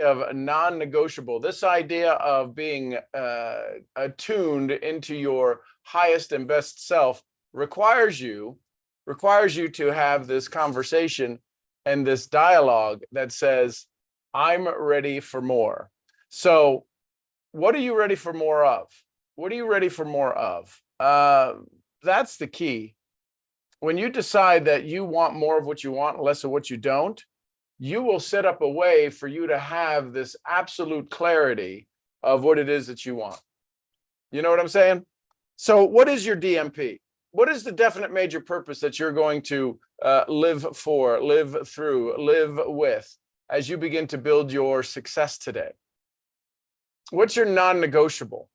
of a non-negotiable, this idea of being attuned into your highest and best self requires you to have this conversation and this dialogue that says, I'm ready for more. So what are you ready for more of? What are you ready for more of? That's the key. When you decide that you want more of what you want, less of what you don't, you will set up a way for you to have this absolute clarity of what it is that you want. You know what I'm saying? So what is your DMP? What is the definite major purpose that you're going to live for, live through, live with as you begin to build your success today? What's your non-negotiable?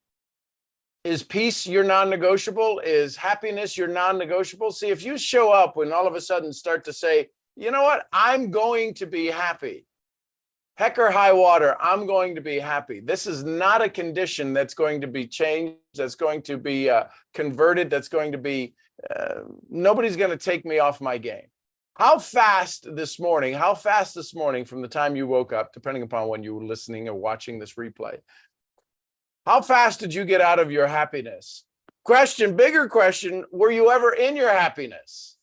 Is peace your non-negotiable? Is happiness your non-negotiable? See, if you show up when all of a sudden start to say, you know what, I'm going to be happy. Heck or high water, I'm going to be happy. This is not a condition that's going to be changed, that's going to be converted, that's going to be, nobody's going to take me off my game. How fast this morning from the time you woke up, depending upon when you were listening or watching this replay, how fast did you get out of your happiness? Bigger question, were you ever in your happiness?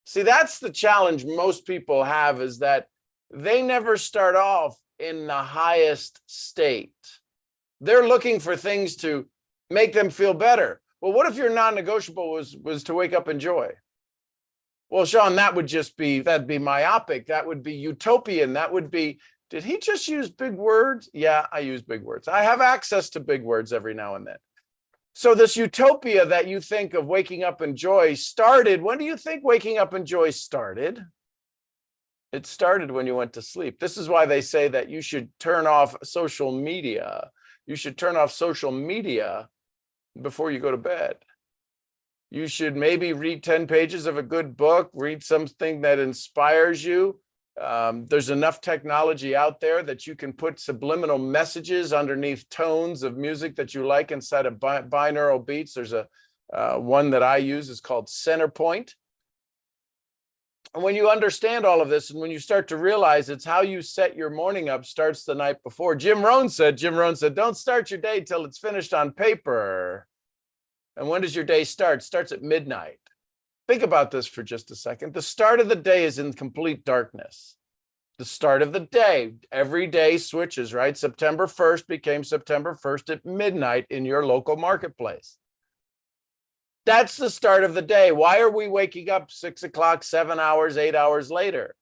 See, that's the challenge most people have, is that they never start off in the highest state. They're looking for things to make them feel better. Well, what if your non-negotiable was to wake up in joy? Well, Sean, that'd be myopic. That would be utopian. That would be, did he just use big words? Yeah, I use big words. I have access to big words every now and then. So this utopia that you think of waking up in joy started, when do you think waking up in joy started? It started when you went to sleep. This is why they say that you should turn off social media. You should turn off social media before you go to bed. You should maybe read 10 pages of a good book, read something that inspires you. There's enough technology out there that you can put subliminal messages underneath tones of music that you like inside of binaural beats. There's a one that I use is called Centerpoint. And when you understand all of this, and when you start to realize it's how you set your morning up starts the night before. Jim Rohn said, don't start your day till it's finished on paper. And when does your day start? It starts at midnight. Think about this for just a second. The start of the day is in complete darkness. The start of the day, every day switches, right? September 1st became September 1st at midnight in your local marketplace. That's the start of the day. Why are we waking up 6 o'clock, 7 hours, 8 hours later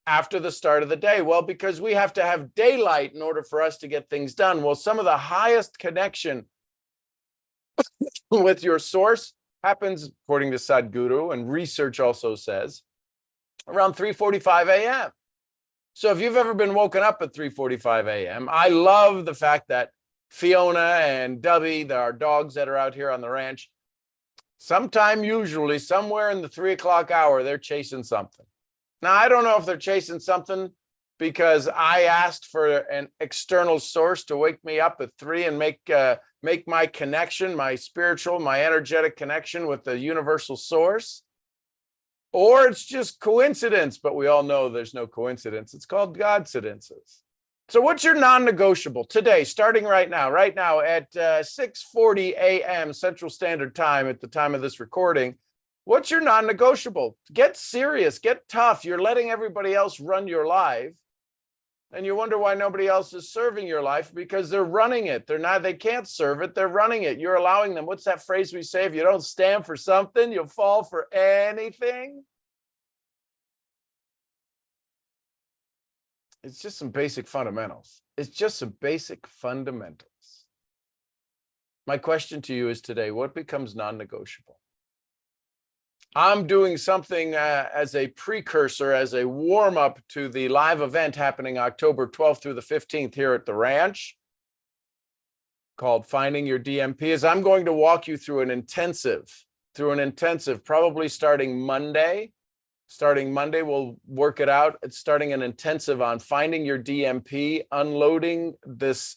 after the start of the day? Well, because we have to have daylight in order for us to get things done. Well, some of the highest connection with your source happens, according to Sadhguru, and research also says, around 3:45 a.m. So if you've ever been woken up at 3:45 a.m., I love the fact that Fiona and Dubby, our dogs that are out here on the ranch, usually somewhere in the 3 o'clock hour, they're chasing something. Now, I don't know if they're chasing something because I asked for an external source to wake me up at 3 and make my connection, my spiritual, my energetic connection with the universal source, or it's just coincidence. But we all know there's no coincidence. It's called Godcidences. So what's your non-negotiable today, starting right now at 6:40 a.m. Central Standard Time at the time of this recording? What's your non-negotiable? Get serious, get tough. You're letting everybody else run your life. And you wonder why nobody else is serving your life, because they're running it. They can't serve it. They're running it. You're allowing them. What's that phrase we say? If you don't stand for something, you'll fall for anything. It's just some basic fundamentals. My question to you is today, what becomes non-negotiable? I'm doing something as a precursor, as a warm-up to the live event happening October 12th through the 15th here at the ranch, called Finding Your DMP. As I'm going to walk you through an intensive, probably starting Monday. We'll work it out. It's starting an intensive on finding your DMP, unloading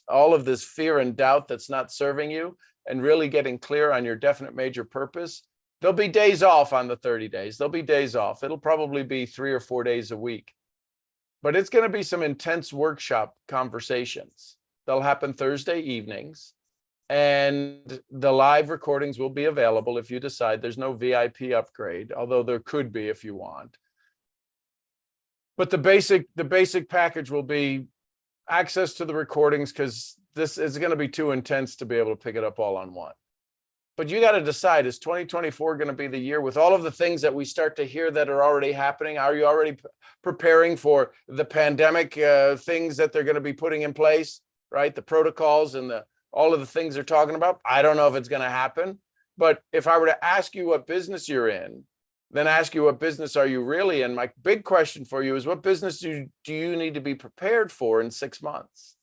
all of this fear and doubt that's not serving you, and really getting clear on your definite major purpose. There'll be days off on the 30 days. There'll be days off. It'll probably be 3 or 4 days a week. but it's going to be some intense workshop conversations. They'll happen Thursday evenings, and the live recordings will be available if you decide. There's no VIP upgrade, although there could be if you want. But the basic package will be access to the recordings, because this is going to be too intense to be able to pick it up all on one. But you got to decide, is 2024 going to be the year with all of the things that we start to hear that are already happening? Are you already preparing for the pandemic things that they're going to be putting in place, right? The protocols and all of the things they're talking about. I don't know if it's going to happen, but if I were to ask you what business you're in, then ask you what business are you really in? My big question for you is, what business do you need to be prepared for in 6 months?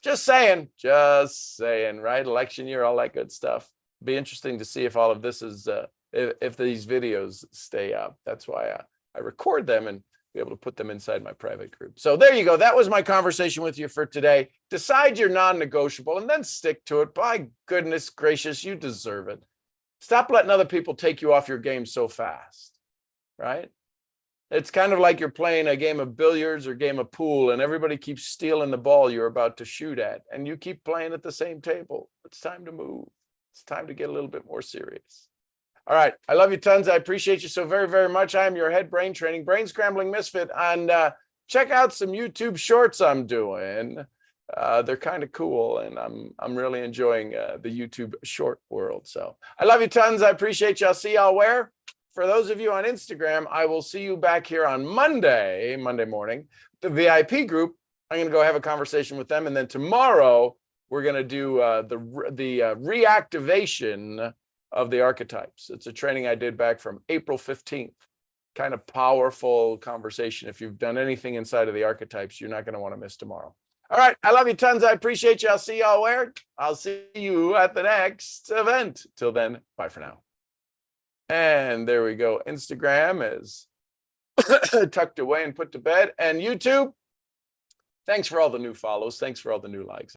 Just saying, right? Election year, all that good stuff. Be interesting to see if all of this is, if these videos stay up. That's why I record them and be able to put them inside my private group. So there you go. That was my conversation with you for today. Decide your non-negotiable and then stick to it. By goodness gracious, you deserve it. Stop letting other people take you off your game so fast, right? It's kind of like you're playing a game of billiards or game of pool, and everybody keeps stealing the ball you're about to shoot at, and you keep playing at the same table. It's time to move. It's time to get a little bit more serious. All right. I love you tons. I appreciate you so very, very much. I am your head brain training, brain scrambling misfit. And check out some YouTube shorts I'm doing. They're kind of cool, and I'm really enjoying the YouTube short world. So I love you tons. I appreciate you. I'll see y'all where? For those of you on Instagram, I will see you back here on Monday morning. The VIP group, I'm going to go have a conversation with them. And then tomorrow, we're going to do the reactivation of the archetypes. It's a training I did back from April 15th. Kind of powerful conversation. If you've done anything inside of the archetypes, you're not going to want to miss tomorrow. All right. I love you tons. I appreciate you. I'll see y'all where? I'll see you at the next event. Till then, bye for now. And there we go. Instagram is tucked away and put to bed. And YouTube, thanks for all the new follows. Thanks for all the new likes.